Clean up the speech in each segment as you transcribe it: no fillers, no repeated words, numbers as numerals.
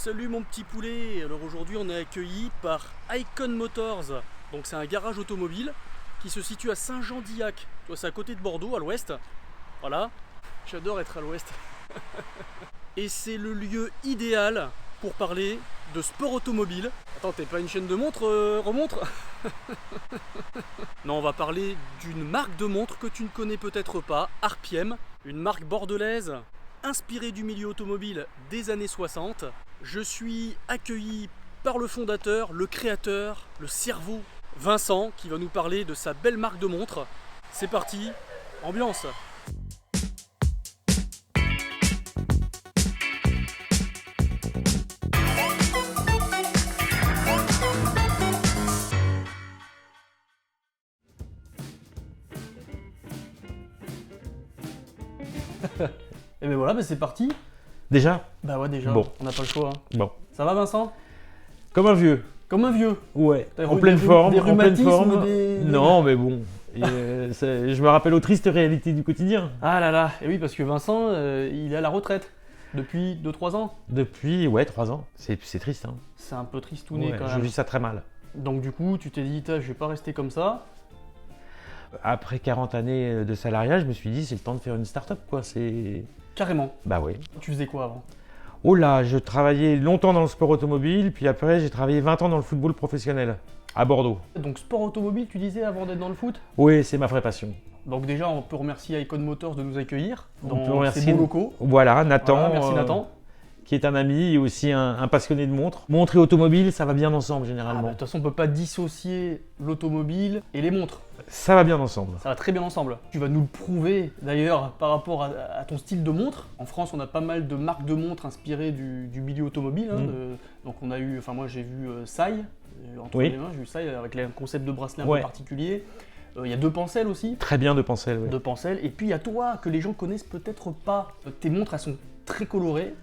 Salut mon petit poulet. Alors aujourd'hui on est accueilli par Icon Motors. Donc c'est un garage automobile qui se situe à Saint-Jean-d'Illac. C'est à côté de Bordeaux, à l'ouest. Voilà, j'adore être à l'ouest. Et c'est le lieu idéal pour parler de sport automobile. Attends, t'es pas une chaîne de montres, remontre? Non, on va parler d'une marque de montres que tu ne connais peut-être pas, Arpiem, une marque bordelaise inspirée du milieu automobile des années 60. Je suis accueilli par le fondateur, le créateur, le cerveau, Vincent, qui va nous parler de sa belle marque de montres. C'est parti, ambiance! Et ben voilà, c'est parti. Déjà? Bah ouais, déjà, Bon. on n'a pas le choix. Hein. Bon. Ça va Vincent? Comme un vieux. Comme un vieux. Ouais. T'as En pleine forme. des En pleine rhumatismes, forme. des- Non, mais bon. Et, je me rappelle aux tristes réalités du quotidien. Ah là là, et oui, parce que Vincent, il est à la retraite depuis 2-3 ans. Depuis, 3 ans. C'est triste, hein. C'est un peu tristouné Ouais, quand je même. vis ça très mal. Donc du coup, tu t'es dit, je vais pas rester comme ça. Après 40 années de salariat, je me suis dit, c'est le temps de faire une start-up, quoi. C'est... Carrément. Bah oui. Tu faisais quoi avant? Oh là, je travaillais longtemps dans le sport automobile, puis après, j'ai travaillé 20 ans dans le football professionnel, à Bordeaux. Donc sport automobile, tu disais, avant d'être dans le foot? Oui, c'est ma vraie passion. Donc déjà, on peut remercier Icon Motors de nous accueillir On dans peut remercier- ces beaux locaux. Voilà, Nathan. Voilà, merci Nathan. Qui est un ami et aussi un passionné de montres. Montres et automobile, ça va bien ensemble Ah, généralement. bah, de toute façon, on peut pas dissocier l'automobile et les montres. Ça va bien ensemble. Ça va très bien ensemble. Tu vas nous le prouver d'ailleurs par rapport à ton style de montre. En France, on a pas mal de marques de montres inspirées du milieu automobile. Hein, donc on a eu, enfin moi j'ai vu Sai, entre Oui. les mains, j'ai vu Sai avec un concept de bracelet un Ouais. peu particulier. Il y a deux Pensel aussi. Très bien de Pensel, oui. Deux Pensel. Et puis il y a toi que les gens connaissent peut-être pas. Tes montres, elles sont très colorées,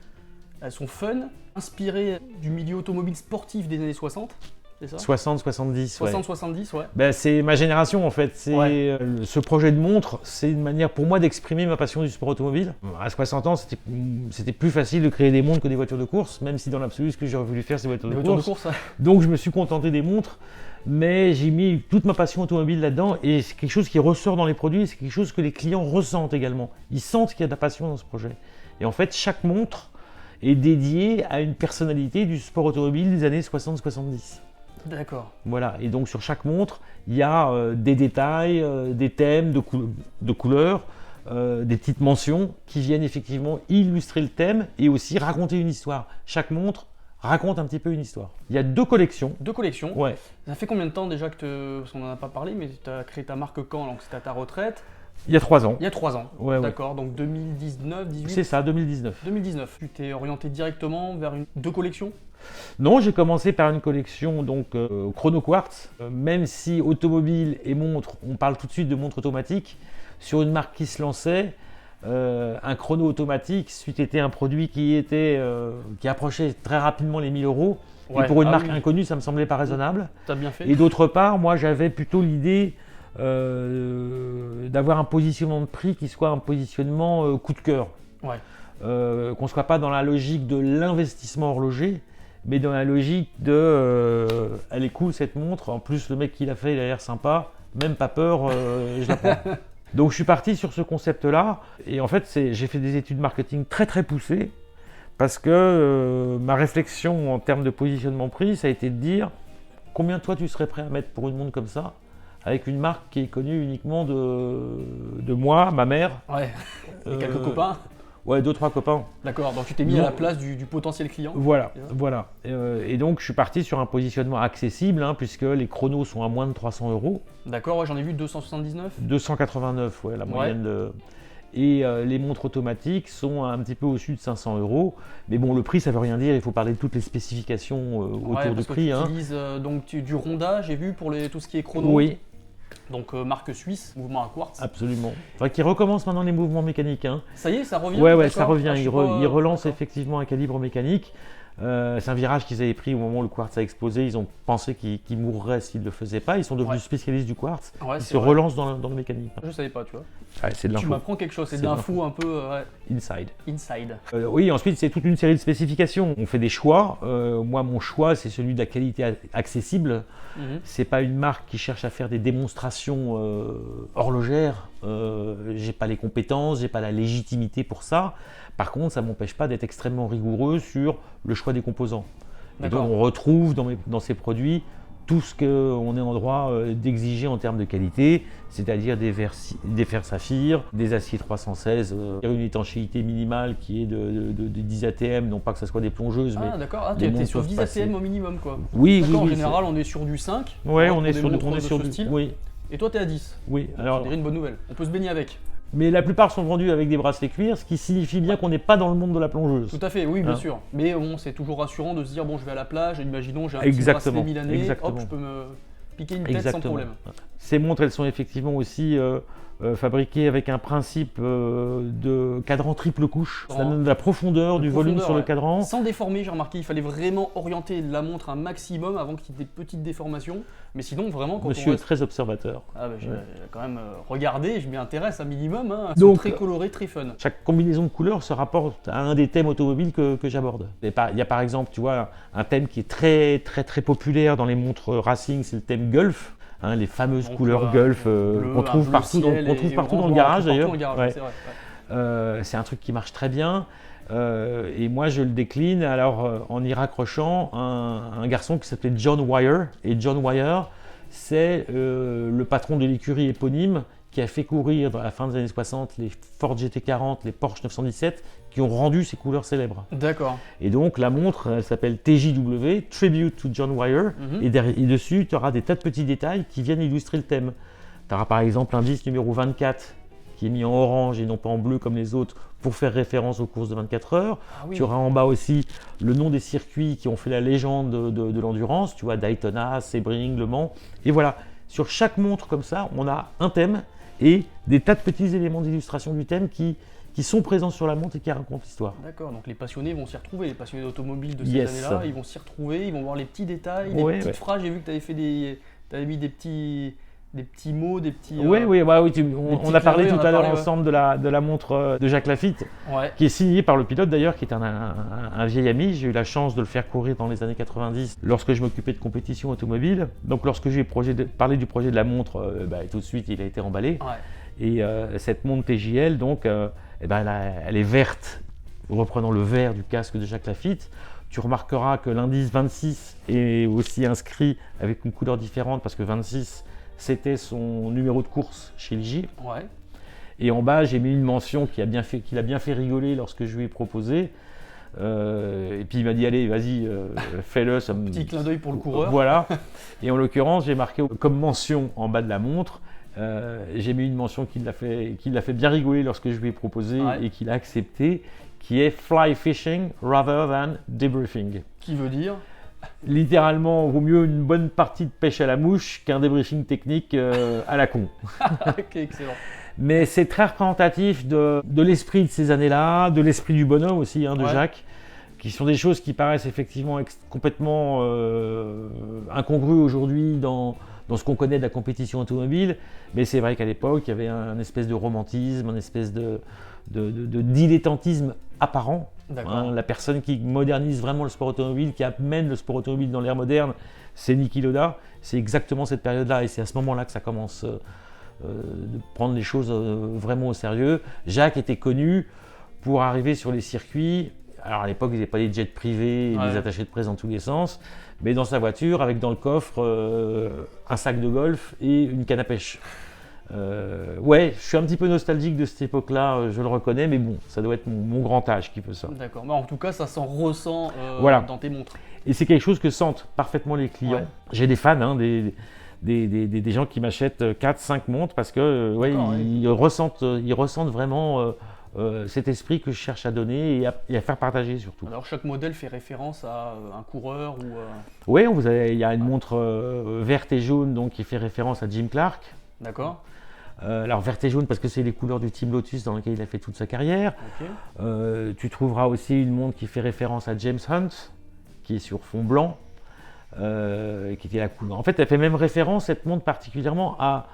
elles sont fun, inspirées du milieu automobile sportif des années 60. C'est ça 60, 70, ouais. 60-70, ouais. Ben, c'est ma génération en fait. C'est Ouais. ce projet de montre, c'est une manière pour moi d'exprimer ma passion du sport automobile. À 60 ans, c'était plus facile de créer des montres que des voitures de course, même si dans l'absolu, ce que j'aurais voulu faire, c'est des voitures Les de voitures de course. course, Donc je me suis contenté des montres, mais j'ai mis toute ma passion automobile là-dedans et c'est quelque chose qui ressort dans les produits et c'est quelque chose que les clients ressentent également. Ils sentent qu'il y a de la passion dans ce projet. Et en fait, chaque montre est dédiée à une personnalité du sport automobile des années 60-70. D'accord. Voilà, et donc sur chaque montre, il y a des détails, des thèmes de couleurs, des petites mentions qui viennent effectivement illustrer le thème et aussi raconter une histoire. Chaque montre raconte un petit peu une histoire. Il y a 2 collections. Deux collections. Ouais. Ça fait combien de temps déjà parce qu'on n'en a pas parlé, mais tu as créé ta marque quand? Donc c'était à ta retraite. Il y a 3 ans. Il y a 3 ans. Ouais, ouais. D'accord, donc 2019, 18. C'est ça, 2019. 2019. Tu t'es orienté directement vers deux collections? Non, j'ai commencé par une collection donc Chrono Quartz. Même si automobile et montre, on parle tout de suite de montre automatique, sur une marque qui se lançait, un chrono automatique, c'eût été un produit qui approchait très rapidement les 1000 euros. Ouais. Et pour une Ah marque oui. inconnue, ça me semblait pas raisonnable. T'as bien fait. Et d'autre part, moi, j'avais plutôt l'idée d'avoir un positionnement de prix qui soit un positionnement coup de cœur. Ouais. Qu'on ne soit pas dans la logique de l'investissement horloger, mais dans la logique de elle est cool cette montre, en plus le mec qui l'a fait il a l'air sympa, même pas peur, je la prends. Donc je suis parti sur ce concept-là, et en fait j'ai fait des études marketing très très poussées, parce que ma réflexion en termes de positionnement prix, ça a été de dire combien toi tu serais prêt à mettre pour une montre comme ça, avec une marque qui est connue uniquement de moi, ma mère. Ouais. Et quelques copains. Ouais, 2-3 copains. D'accord, donc tu t'es mis Non. à la place du potentiel client. Voilà, C'est ça. voilà. Et donc je suis parti sur un positionnement accessible, hein, puisque les chronos sont à moins de 300 euros. D'accord, ouais, j'en ai vu 279. 289, ouais, la Ouais. moyenne de... Et les montres automatiques sont un petit peu au-dessus de 500 euros. Mais bon, le prix, ça veut rien dire. Il faut parler de toutes les spécifications autour Ouais, du parce que prix. tu Hein. utilises du Ronda, j'ai vu, pour tout ce qui est chrono. Oui, Donc marque suisse, mouvement à quartz. absolument. Enfin, qui recommence maintenant les mouvements mécaniques. Hein. Ça y est, ça revient? Ouais, d'accord. ça revient. Ah, je Il suis pas- relance d'accord. effectivement un calibre mécanique. C'est un virage qu'ils avaient pris au moment où le quartz a explosé. Ils ont pensé qu'ils mourraient s'ils ne le faisaient pas. Ils sont devenus spécialistes du quartz. Ouais, Ils c'est se vrai. relancent dans le mécanique. Je savais pas, tu vois. Ouais, c'est de Tu l'info. m'apprends quelque chose, c'est de C'est de l'info un peu Inside. inside. Oui, ensuite, c'est toute une série de spécifications. On fait des choix. Moi, mon choix, c'est celui de la qualité accessible. C'est pas une marque qui cherche à faire des démonstrations horlogères. J'ai pas les compétences, j'ai pas la légitimité pour ça. Par contre, ça m'empêche pas d'être extrêmement rigoureux sur le choix des composants. Et donc, on retrouve dans ces produits tout ce qu'on est en droit d'exiger en termes de qualité, c'est-à-dire des fers saphir, des aciers 316, une étanchéité minimale qui est de 10 ATM, non pas que ce soit des plongeuses, mais Ah d'accord, les tu es montres sur peuvent 10 passer. ATM au minimum quoi. Oui, D'accord, oui, en oui, général on est sur du 5. Ouais, pour on est des sur montres de ce du style. oui, Et toi t'es à 10. oui. Je Alors, dirais une bonne nouvelle. On peut se baigner avec. mais la plupart sont vendus avec des bracelets cuir, ce qui signifie bien qu'on n'est pas dans le monde de la plongeuse. Tout à fait, oui, bien Hein. sûr. Mais bon, c'est toujours rassurant de se dire bon, je vais à la plage, imaginons j'ai un petit Exactement, bracelet milanais, exactement. hop, je peux me piquer une tête sans Exactement. problème. Ces montres, elles sont effectivement aussi fabriquées avec un principe de cadran triple couche. Ça donne de la profondeur, du volume sur le ouais. cadran. Sans déformer, j'ai remarqué, il fallait vraiment orienter la montre un maximum avant qu'il y ait des petites déformations. Mais sinon, vraiment, quand Monsieur on est reste... très observateur. Ah bah, j'ai Ouais. quand même regardé, je m'y intéresse un minimum. Hein. Elles Donc, sont très colorées, très fun. Chaque combinaison de couleurs se rapporte à un des thèmes automobiles que j'aborde. Il y a par exemple, tu vois, un thème qui est très très très populaire dans les montres racing, c'est le thème Gulf. Hein, les fameuses Donc, couleurs Gulf bleu, qu'on trouve bleu partout, ciel partout et dans orange le garage partout d'ailleurs. dans le garage, Ouais. c'est vrai, ouais. C'est un truc qui marche très bien. Et moi, je le décline alors en y raccrochant un garçon qui s'appelait John Wyer. Et John Wyer, c'est le patron de l'écurie éponyme qui a fait courir dans la fin des années 60 les Ford GT40, les Porsche 917, qui ont rendu ces couleurs célèbres. D'accord. Et donc la montre, elle s'appelle TJW, Tribute to John Wyer, et dessus, tu auras des tas de petits détails qui viennent illustrer le thème. Tu auras par exemple un disque numéro 24 qui est mis en orange et non pas en bleu comme les autres pour faire référence aux courses de 24 heures. Ah oui. Tu auras en bas aussi le nom des circuits qui ont fait la légende de l'endurance, tu vois, Daytona, Sebring, Le Mans. Et voilà, sur chaque montre comme ça, on a un thème et des tas de petits éléments d'illustration du thème qui sont présents sur la montre et qui racontent l'histoire. D'accord, donc les passionnés vont s'y retrouver, les passionnés d'automobile de ces Yes. années-là, ils vont s'y retrouver, ils vont voir les petits détails, les Ouais, petites ouais. phrases. J'ai vu que tu avais fait t'avais mis des petits mots, des petits. Oui, oui, on petits a parlé clins tout d'œil, à l'heure ouais. ensemble de la montre de Jacques Lafitte, Ouais. qui est signée par le pilote d'ailleurs, qui est un vieil ami. J'ai eu la chance de le faire courir dans les années 90 lorsque je m'occupais de compétition automobile. Donc lorsque j'ai parlé du projet de la montre, tout de suite il a été emballé. Ouais. Et cette montre TJL, donc, elle est verte, reprenant le vert du casque de Jacques Lafitte. Tu remarqueras que l'indice 26 est aussi inscrit avec une couleur différente parce que 26, c'était son numéro de course chez LG. Ouais. Et en bas, j'ai mis une mention qu'il a bien fait rigoler lorsque je lui ai proposé. Et puis il m'a dit allez, vas-y, fais-le. Petit clin d'œil pour le coureur. Voilà. Et en l'occurrence, j'ai marqué comme mention en bas de la montre. J'ai mis une mention qui l'a fait bien rigoler lorsque je lui ai proposé et qu'il a accepté, qui est fly fishing rather than debriefing. Qui veut dire Littéralement, vaut mieux une bonne partie de pêche à la mouche qu'un débriefing technique à la con. Ok, excellent. Mais c'est très représentatif de l'esprit de ces années-là, de l'esprit du bonhomme aussi, de Jacques, qui sont des choses qui paraissent effectivement complètement incongrues aujourd'hui dans ce qu'on connaît de la compétition automobile. Mais c'est vrai qu'à l'époque, il y avait un espèce de romantisme, un espèce de dilettantisme apparent. La personne qui modernise vraiment le sport automobile, qui amène le sport automobile dans l'ère moderne, c'est Niki Lauda. C'est exactement cette période-là et c'est à ce moment-là que ça commence de prendre les choses vraiment au sérieux. Jacques était connu pour arriver sur les circuits. Alors à l'époque, il n'y avait pas des jets privés et des attachés de presse dans tous les sens, mais dans sa voiture, avec dans le coffre un sac de golf et une canne à pêche. Ouais, je suis un petit peu nostalgique de cette époque-là, je le reconnais, mais bon, ça doit être mon grand âge qui peut ça. D'accord, mais en tout cas, ça s'en ressent dans tes montres. Et c'est quelque chose que sentent parfaitement les clients. Ouais. J'ai des fans, des gens qui m'achètent 4-5 montres parce que ils ressentent vraiment cet esprit que je cherche à donner et à faire partager surtout. Alors chaque modèle fait référence à un coureur ou… Oui, il y a une montre verte et jaune donc, qui fait référence à Jim Clark. D'accord. Alors vert et jaune parce que c'est les couleurs du Team Lotus dans lequel il a fait toute sa carrière. Okay. Tu trouveras aussi une montre qui fait référence à James Hunt. qui est sur fond blanc, qui était la couleur. En fait, elle fait même référence, cette montre particulièrement, à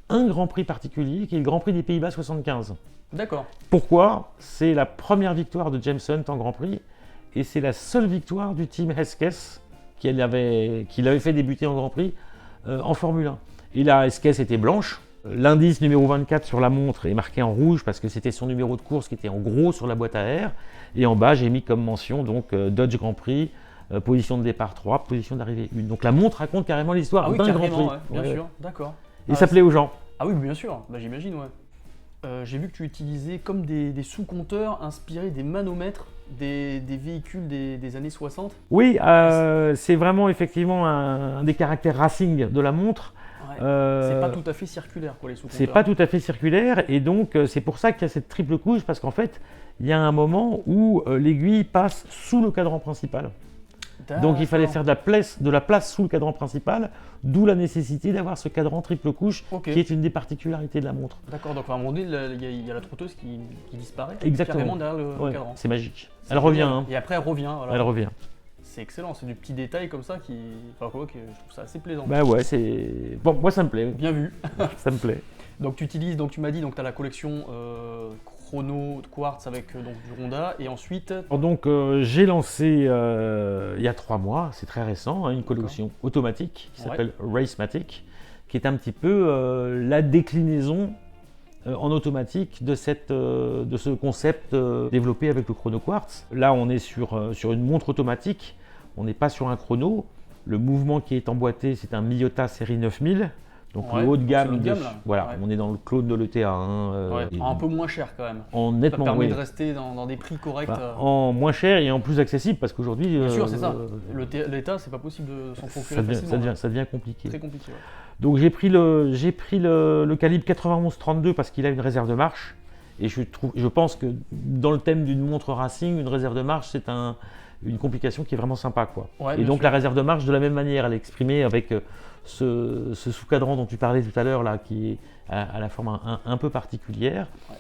un Grand Prix particulier, qui est le Grand Prix des Pays-Bas 75. D'accord. Pourquoi? C'est la première victoire de James Hunt en Grand Prix, et c'est la seule victoire du team Hesketh qui l'avait fait débuter en Grand Prix en Formule 1. Et la Hesketh était blanche. L'indice numéro 24 sur la montre est marqué en rouge parce que c'était son numéro de course qui était en gros sur la boîte à air. Et en bas, j'ai mis comme mention donc Dodge Grand Prix, position de départ 3, position d'arrivée 1. Donc la montre raconte carrément l'histoire d'un Grand Prix. Ouais, bien sûr, d'accord. Et ça plaît aux gens. Ah oui, bien sûr, bah, j'imagine, ouais. J'ai vu que tu utilisais comme des sous-compteurs inspirés des manomètres des véhicules des années 60. Oui, c'est vraiment effectivement un des caractères racing de la montre. Ouais. C'est pas tout à fait circulaire, quoi, les sous-compteurs. C'est pas tout à fait circulaire, et donc c'est pour ça qu'il y a cette triple couche, parce qu'en fait, il y a un moment où l'aiguille passe sous le cadran principal. Donc il fallait faire de la place sous le cadran principal, d'où la nécessité d'avoir ce cadran triple couche, qui est une des particularités de la montre. D'accord, donc à un moment donné, il y a la trotteuse qui disparaît. Exactement. Carrément derrière le cadran. C'est magique. Elle revient. Hein. Et après, elle revient. Voilà. Elle revient. C'est excellent, c'est du petit détail comme ça qui. Enfin, quoi, que je trouve ça assez plaisant. Bah ouais, c'est. Bon, moi ça me plaît. Bien vu. Ça me plaît. Donc tu utilises, donc tu m'as dit, donc tu as la collection chrono quartz avec donc, du Honda, et ensuite. Donc j'ai lancé il y a 3 mois, c'est très récent, hein, une collection automatique qui s'appelle Racematic, qui est un petit peu la déclinaison en automatique de ce concept développé avec le chrono quartz. Là on est sur une montre automatique, on n'est pas sur un chrono. Le mouvement qui est emboîté, c'est un Miyota série 9000. Donc le haut de gamme, voilà, on est dans le clone de l'ETA. Un peu moins cher quand même. Nettement, ça permet de rester dans des prix corrects. En moins cher et en plus accessible, parce qu'aujourd'hui... Bien sûr, c'est ça. L'ETA, c'est pas possible de s'en procurer facilement. Ça devient compliqué. Très compliqué, ouais. Donc j'ai pris le calibre 91-32 parce qu'il a une réserve de marche. Et je pense que dans le thème d'une montre racing, une réserve de marche, c'est une complication qui est vraiment sympa, quoi. Ouais, et donc la réserve de marche, de la même manière, elle est exprimée avec ce sous-cadran dont tu parlais tout à l'heure, là, qui est à la forme un peu particulière. Ouais.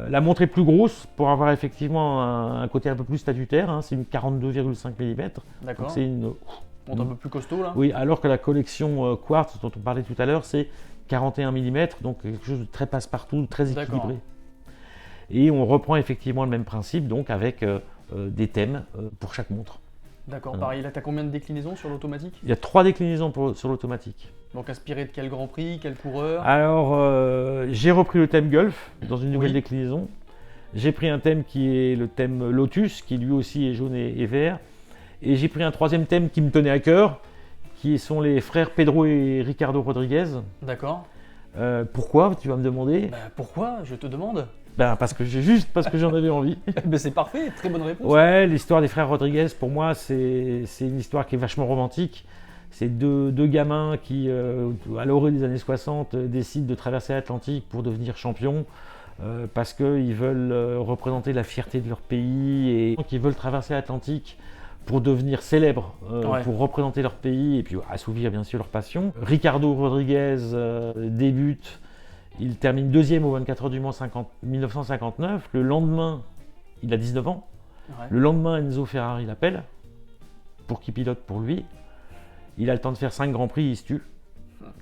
La montre est plus grosse pour avoir effectivement un côté un peu plus statutaire, hein, c'est une 42,5 mm. D'accord. C'est une montre un peu plus costaud là. Oui, alors que la collection Quartz dont on parlait tout à l'heure, c'est 41 mm, donc quelque chose de très passe-partout, très équilibré. Et on reprend effectivement le même principe, donc avec des thèmes pour chaque montre. D'accord, pareil, là tu as combien de déclinaisons sur l'automatique? Il y a 3 déclinaisons sur l'automatique. Donc inspiré de quel Grand Prix, quel coureur? Alors, j'ai repris le thème Golf dans une nouvelle déclinaison. J'ai pris un thème qui est le thème Lotus, qui lui aussi est jaune et vert. Et j'ai pris un 3e thème qui me tenait à cœur, qui sont les frères Pedro et Ricardo Rodriguez. D'accord. Pourquoi, tu vas me demander? Pourquoi, je te demande? Parce que j'en avais envie. C'est parfait, très bonne réponse. Ouais, l'histoire des frères Rodriguez, pour moi, c'est une histoire qui est vachement romantique. C'est deux gamins qui, à l'orée des années 60, décident de traverser l'Atlantique pour devenir champions, parce qu'ils veulent représenter la fierté de leur pays et qu'ils veulent traverser l'Atlantique pour devenir célèbres, pour représenter leur pays et puis assouvir bien sûr leur passion. Ricardo Rodriguez débute. Il termine 2e au 24 heures du Mans 1959. Le lendemain, il a 19 ans. Ouais. Le lendemain, Enzo Ferrari l'appelle pour qu'il pilote pour lui. Il a le temps de faire 5 Grands Prix, il se tue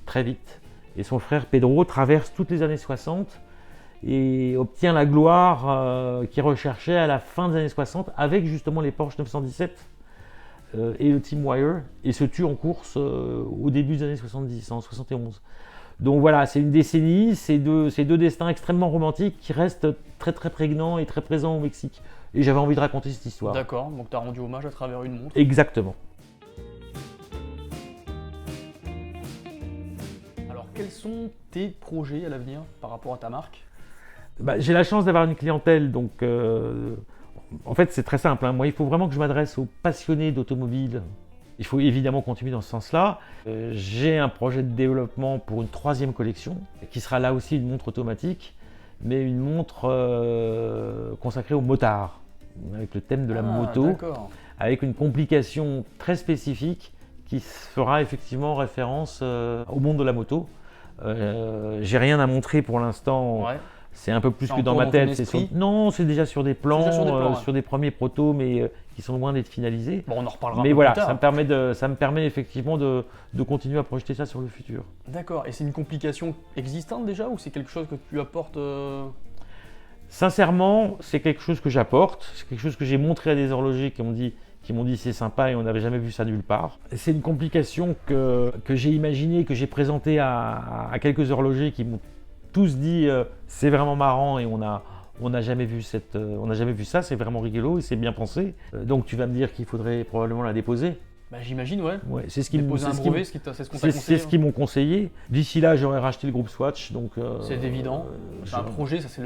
très vite. Et son frère Pedro traverse toutes les années 60 et obtient la gloire qu'il recherchait à la fin des années 60 avec justement les Porsche 917 et le Team Wire, et se tue en course au début des années 70, en 71. Donc voilà, c'est une décennie, c'est deux destins extrêmement romantiques qui restent très très prégnants et très présents au Mexique. Et j'avais envie de raconter cette histoire. D'accord, donc tu as rendu hommage à travers une montre. Exactement. Alors quels sont tes projets à l'avenir par rapport à ta marque? J'ai la chance d'avoir une clientèle, donc en fait c'est très simple, hein. Moi il faut vraiment que je m'adresse aux passionnés d'automobile. Il faut évidemment continuer dans ce sens-là. J'ai un projet de développement pour une 3e collection, qui sera là aussi une montre automatique, mais une montre consacrée aux motards, avec le thème de la moto, avec une complication très spécifique qui fera effectivement référence au monde de la moto. J'ai rien à montrer pour l'instant C'est un peu plus que dans encore ma dans ton tête. esprit. Non, c'est déjà sur des plans, déjà sur des plans, ouais. sur des premiers protos, mais qui sont loin d'être finalisés. Bon, on en reparlera un Mais peu voilà, plus tard. ça me permet effectivement de continuer à projeter ça sur le futur. D'accord. Et c'est une complication existante déjà ou c'est quelque chose que tu apportes Sincèrement, c'est quelque chose que j'apporte, c'est quelque chose que j'ai montré à des horlogers qui m'ont dit c'est sympa et on n'avait jamais vu ça nulle part. C'est une complication que j'ai imaginée, que j'ai présentée à quelques horlogers qui m'ont tous dit c'est vraiment marrant et on n'a jamais vu ça, c'est vraiment rigolo et c'est bien pensé. Donc tu vas me dire qu'il faudrait probablement la déposer. Bah, j'imagine, ouais. Ouais, c'est ce qu'ils Déposer un brevet, c'est ce qu'on t'a c'est conseillé. ce qu'ils m'ont conseillé. D'ici là, j'aurais racheté le groupe Swatch. Donc, C'est évident. C'est un projet, ça c'est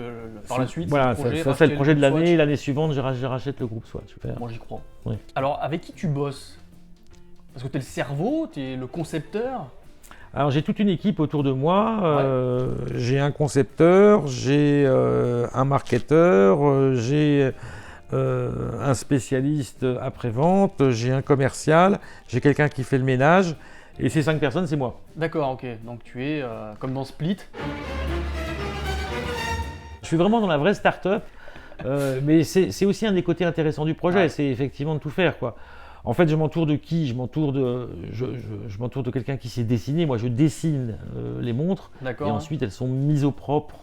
par la suite. Voilà, c'est le projet, ça c'est le projet de racheter l'année. Swatch. L'année suivante, je rachète le groupe Swatch. Super. Moi j'y crois. Oui. Alors avec qui tu bosses? Parce que t'es le cerveau, t'es le concepteur. Alors j'ai toute une équipe autour de moi. J'ai un concepteur, j'ai un marketeur, j'ai un spécialiste après-vente, j'ai un commercial, j'ai quelqu'un qui fait le ménage. Et ces 5 personnes, c'est moi. D'accord, ok. Donc tu es comme dans Split. Je suis vraiment dans la vraie start-up. Mais c'est aussi un des côtés intéressants du projet, Ouais. c'est effectivement de tout faire, quoi. En fait, je m'entoure de qui? Je m'entoure de quelqu'un qui sait dessiner. Moi, je dessine les montres et D'accord. ensuite elles sont mises au propre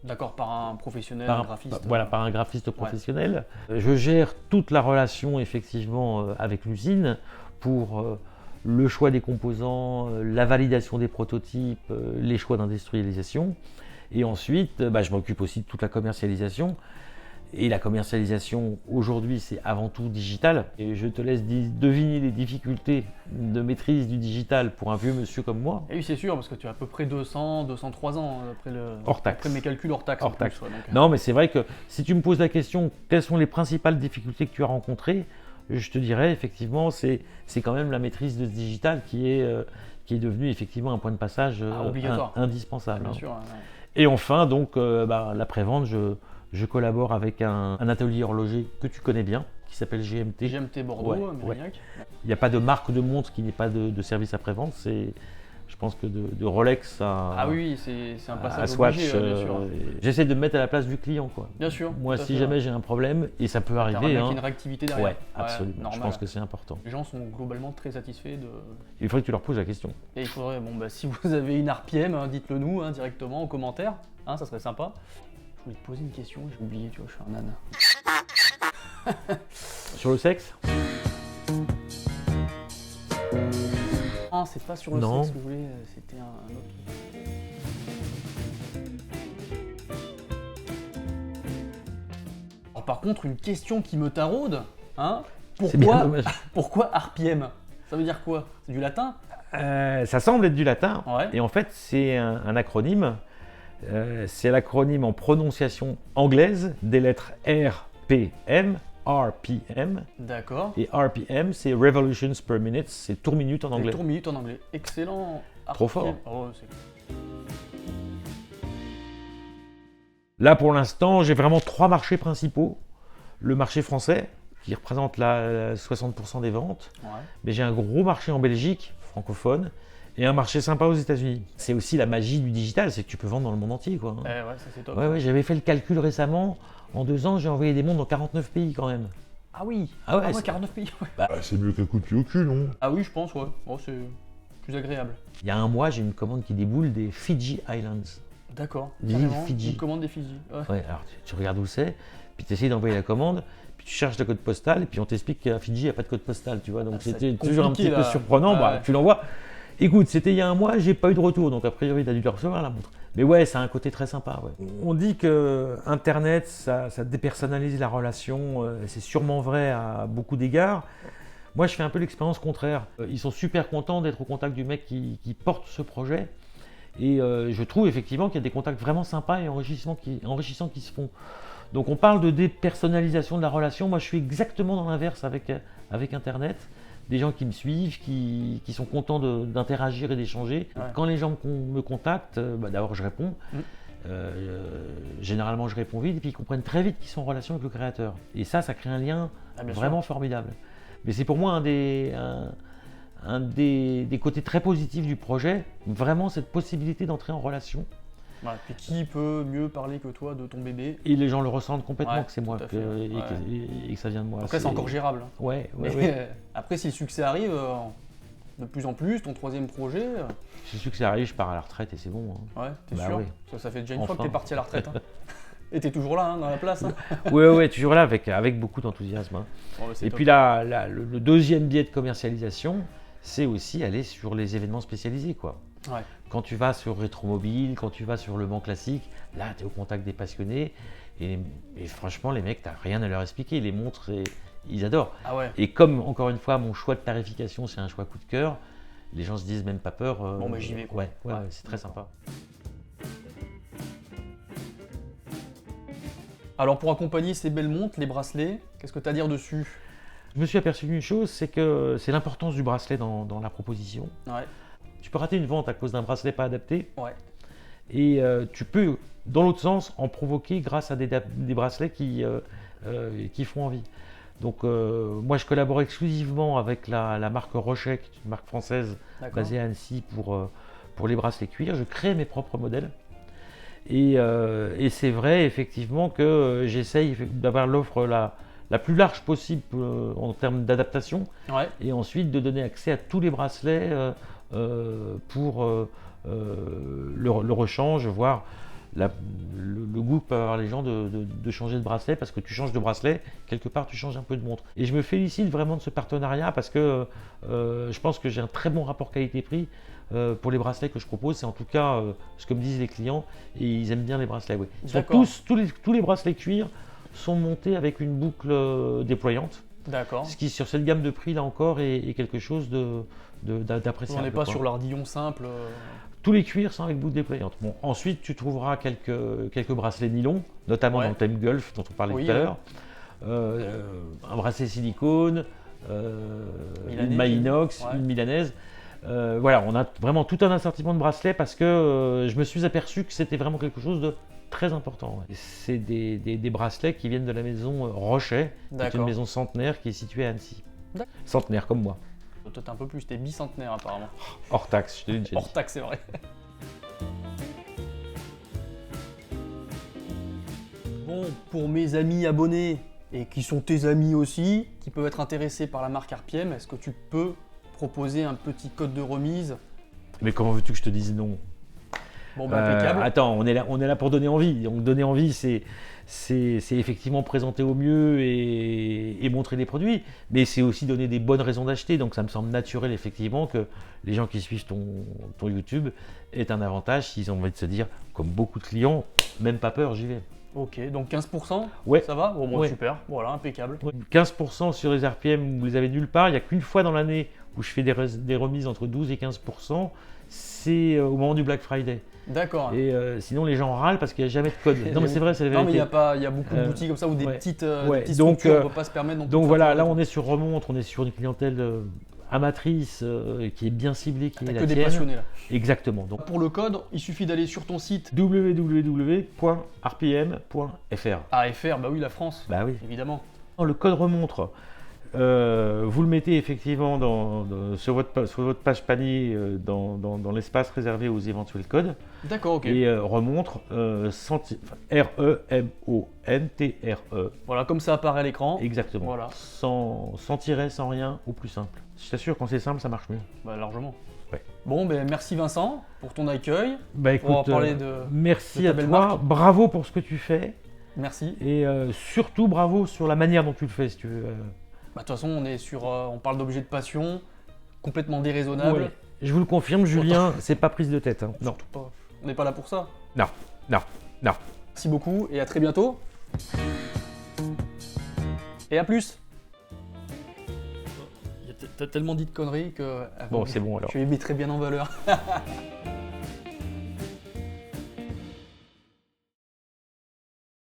D'accord, par un professionnel, par un graphiste. par un graphiste professionnel. Je gère toute la relation effectivement avec l'usine pour le choix des composants, la validation des prototypes, les choix d'industrialisation. Et ensuite, je m'occupe aussi de toute la commercialisation. Et la commercialisation, aujourd'hui, c'est avant tout digital. Et je te laisse deviner les difficultés de maîtrise du digital pour un vieux monsieur comme moi. Et oui, c'est sûr, parce que tu as à peu près 203 ans Hors taxe. après mes calculs hors taxe. Hors en plus, taxe. ouais, donc, Non, mais c'est vrai que si tu me poses la question, quelles sont les principales difficultés que tu as rencontrées, je te dirais effectivement, c'est quand même la maîtrise de ce digital qui est devenu effectivement un point de passage obligatoire. indispensable. bien hein. sûr. Ouais. Et enfin, donc, l'après-vente, je collabore avec un atelier horloger que tu connais bien, qui s'appelle GMT. GMT Bordeaux, Ouais, Mérignac. Il n'y a pas de marque de montre qui n'ait pas de service après-vente. Je pense que de Rolex à, Ah oui, c'est un à passage Swatch, obligé, bien sûr. j'essaie de me mettre à la place du client, quoi. Bien sûr. Moi, tout à si fait, jamais ouais. j'ai un problème, et ça peut T'as un mec arriver, qui a hein, une réactivité derrière. ouais, absolument. Je normal. pense que c'est important. Les gens sont globalement très satisfaits de. Il faudrait que tu leur poses la question. Et il faudrait, si vous avez une RPM, dites-le nous directement en commentaire, ça serait sympa. Je voulais te poser une question, j'ai oublié, tu vois, je suis un âne. Sur le sexe? Ah, c'est pas sur le Non. sexe que je voulais, c'était un autre truc. Alors, par contre, une question qui me taraude, C'est bien pourquoi, dommage. pourquoi RPM? Ça veut dire quoi? C'est du latin? Ça semble être du latin, Ouais. et en fait, c'est un acronyme. C'est l'acronyme en prononciation anglaise des lettres RPM, RPM. D'accord. Et RPM, c'est Revolutions per Minute, c'est tour minute en Les anglais. tours minutes en anglais. Excellent. Trop RPM. fort. Oh, c'est- Là, pour l'instant, j'ai vraiment 3 marchés principaux. Le marché français, qui représente 60% des ventes. Ouais. Mais j'ai un gros marché en Belgique, francophone, et un marché sympa aux États-Unis. C'est aussi la magie du digital, c'est que tu peux vendre dans le monde entier, quoi. Ouais, ça c'est top. Ouais, j'avais fait le calcul récemment. En 2 ans, j'ai envoyé des montres dans 49 pays quand même. Ah oui. Ah ouais, c'est- 49 pays. Ouais. Bah, c'est mieux qu'un coup de pied au cul, non? Ah oui, je pense, ouais. Oh, c'est plus agréable. Il y a un mois, j'ai une commande qui déboule des Fiji Islands. D'accord. L'île Carrément, Fidji. Une commande des Fidji. Ouais. Ouais, alors tu regardes où c'est, puis tu essayes d'envoyer la commande, puis tu cherches le code postal, et puis on t'explique qu'à Fidji, il n'y a pas de code postal, tu vois. Donc c'est c'était toujours un petit compliqué, peu là. surprenant. Ouais, Bah, ouais. tu l'envoies. Écoute, c'était il y a un mois, j'ai pas eu de retour, donc a priori, tu as dû le recevoir la montre. Mais ouais, ça a un côté très sympa. Ouais. On dit que Internet, ça dépersonnalise la relation, c'est sûrement vrai à beaucoup d'égards. Moi, je fais un peu l'expérience contraire. Ils sont super contents d'être au contact du mec qui porte ce projet. Et je trouve effectivement qu'il y a des contacts vraiment sympas et enrichissants qui se font. Donc on parle de dépersonnalisation de la relation. Moi, je suis exactement dans l'inverse avec Internet. Des gens qui me suivent, qui sont contents d'interagir et d'échanger. Ouais. Quand les gens me contactent, d'abord je réponds. Généralement, je réponds vite et puis ils comprennent très vite qu'ils sont en relation avec le créateur. Et ça crée un lien bien vraiment formidable. Mais c'est pour moi un des côtés très positifs du projet, vraiment cette possibilité d'entrer en relation Ouais, puis qui peut mieux parler que toi de ton bébé? Et les gens le ressentent complètement Ouais, que c'est moi tout à fait. et que ça vient de moi. Après, c'est encore gérable. Hein. Ouais, ouais, Mais ouais. après, si le succès arrive, de plus en plus, ton troisième projet, Je suis sûr que ça arrive, je pars à la retraite et c'est bon. Hein. ouais, t'es Bah sûr? oui. Parce que ça fait déjà une fois que Enfin. t'es parti à la retraite. Hein. Et t'es toujours là, hein, dans la place. Hein. Ouais, toujours là avec beaucoup d'enthousiasme. Hein. Bon, bah, c'est Et top. puis le deuxième biais de commercialisation, c'est aussi aller sur les événements spécialisés, quoi. Ouais. Quand tu vas sur Rétromobile, quand tu vas sur Le Mans Classique, là, tu es au contact des passionnés. Et franchement, les mecs, tu n'as rien à leur expliquer. Les montres, ils adorent. Ah ouais. Et comme, encore une fois, mon choix de tarification, c'est un choix coup de cœur, les gens se disent même pas peur. Bon, bah, j'y vais, quoi. Ouais, Ouais. c'est très sympa. Alors, pour accompagner ces belles montres, les bracelets, qu'est-ce que tu as à dire dessus? Je me suis aperçu d'une chose, c'est que c'est l'importance du bracelet dans la proposition. Ouais. Tu peux rater une vente à cause d'un bracelet pas adapté. Ouais. Et tu peux, dans l'autre sens, en provoquer grâce à des bracelets qui font envie. Donc moi, je collabore exclusivement avec la marque Rochet, qui est une marque française D'accord. basée à Annecy pour les bracelets cuir. Je crée mes propres modèles. Et c'est vrai, effectivement, que j'essaye d'avoir l'offre la plus large possible en termes d'adaptation. Ouais. Et ensuite de donner accès à tous les bracelets pour le rechange, voire le goût que peuvent avoir les gens de changer de bracelet, parce que tu changes de bracelet, quelque part tu changes un peu de montre. Et je me félicite vraiment de ce partenariat parce que je pense que j'ai un très bon rapport qualité-prix pour les bracelets que je propose. C'est en tout cas ce que me disent les clients et ils aiment bien les bracelets. Oui. D'accord. Tous les bracelets cuir sont montés avec une boucle déployante. D'accord. Ce qui, sur cette gamme de prix, là encore, est quelque chose d'appréciable. On n'est pas quoi. sur l'ardillon simple. Tous les cuirs sont avec boucle déployante. Bon, ensuite, tu trouveras quelques bracelets nylon, notamment Ouais. dans le thème golf dont on parlait Oui, tout à ouais. l'heure. Un bracelet silicone, Milanais, une maille inox, ouais. une milanaise. Voilà, on a vraiment tout un assortiment de bracelets parce que je me suis aperçu que c'était vraiment quelque chose de très important. Ouais. C'est des bracelets qui viennent de la maison Rochet, qui est D'accord. une maison centenaire qui est située à Annecy. D'accord. Centenaire comme moi. Toi, t'es un peu plus, t'es bicentenaire apparemment. Hors taxe, je te l'ai déjà dit. Hors taxe, c'est vrai. Bon, pour mes amis abonnés, et qui sont tes amis aussi, qui peuvent être intéressés par la marque RPM, est-ce que tu peux proposer un petit code de remise? Mais comment veux-tu que je te dise non? Bon, bah, impeccable. Attends, on est là pour donner envie. Donc donner envie, c'est effectivement présenter au mieux et montrer les produits, mais c'est aussi donner des bonnes raisons d'acheter. Donc ça me semble naturel effectivement que les gens qui suivent ton YouTube aient un avantage s'ils ont envie de se dire, comme beaucoup de clients, même pas peur, j'y vais. Ok, donc 15%, Ouais. ça va? Bon, bon, Ouais. super, voilà, impeccable. 15% sur les RPM, vous les avez nulle part. Il n'y a qu'une fois dans l'année où je fais des remises entre 12 et 15%. C'est au moment du Black Friday. D'accord. Et sinon, les gens râlent parce qu'il n'y a jamais de code. Non, mais c'est vrai, c'est la Non, mais vérité. il y a beaucoup de boutiques comme ça ou des ouais. petites, Ouais. des petites Donc, structures, on ne peut pas se permettre non plus Donc de voilà, faire là ça. on est sur remontre, on est sur une clientèle amatrice qui est bien ciblée, qui T'as est que la des tienne. passionnés là. Exactement. Donc Pour le code, il suffit d'aller sur ton site www.rpm.fr. AFR, bah oui, la France, Bah oui. évidemment. Le code remontre, vous le mettez effectivement sur votre page panier dans l'espace réservé aux éventuels codes. D'accord, ok. Et remontre R-E-M-O-N-T-R-E. Voilà, comme ça apparaît à l'écran. Exactement. Voilà. Sans tiret, sans rien, au plus simple. Je t'assure, quand c'est simple, ça marche mieux. Bah, largement. Ouais. Bon, ben merci Vincent pour ton accueil. Bah On va écoute, parler de merci ta à belle toi, marque. bravo pour ce que tu fais Merci. et surtout bravo sur la manière dont tu le fais si tu veux. Bah, de toute façon, on est sur, on parle d'objets de passion, complètement déraisonnable. Ouais. Je vous le confirme, Julien, c'est pas prise de tête. Hein. Non. Surtout pas. On n'est pas là pour ça. Non. Merci beaucoup et à très bientôt. Et à plus. T'as tellement dit de conneries que Bon, c'est bon alors. je les mettrai bien en valeur.